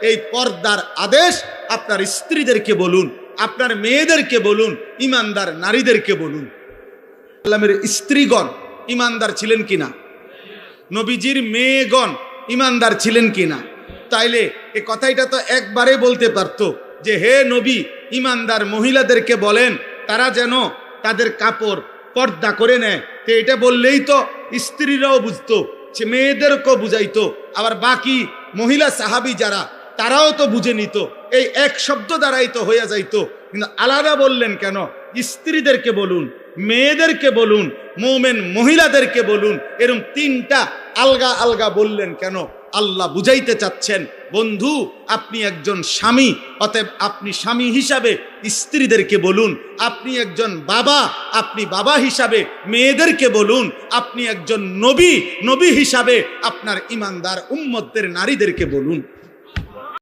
এই পর্দার আদেশ আপনার স্ত্রীদেরকে বলুন, আপনার মেয়েদেরকে বলুন, ইমানদার নারীদেরকে বলুন। আল্লামের স্ত্রীগণ ইমানদার ছিলেন কিনা? নবীজির মেয়েগণ ইমানদার ছিলেন কিনা? তাইলে এ কথাইটা তো একবারে বলতে পারতো যে হে নবী, ইমানদার মহিলাদেরকে বলেন তারা যেন তাদের কাপড় পর্দা করে নেয়। তো এটা বললেই তো স্ত্রীরাও বুঝতো, সে মেয়েদেরকেও বুঝাইতো, আবার বাকি মহিলা সাহাবী যারা তারাও তো বুঝে নিত, এই এক শব্দ দ্বারাই তো হয়ে যাইতো। কিন্তু আলাদা বললেন কেন? স্ত্রীদেরকে বলুন, মেয়েদেরকে বলুন, মোমেন মহিলাদেরকে বলুন, এরকম তিনটা আলগা আলগা বললেন কেন? আল্লাহ বুঝাইতে চাচ্ছেন, বন্ধু আপনি একজন স্বামী, অতএব আপনি স্বামী হিসাবে স্ত্রীদেরকে বলুন। আপনি একজন বাবা, আপনি বাবা হিসাবে মেয়েদেরকে বলুন। আপনি একজন নবী, নবী হিসাবে আপনার ইমানদার উম্মতের নারীদেরকে বলুন।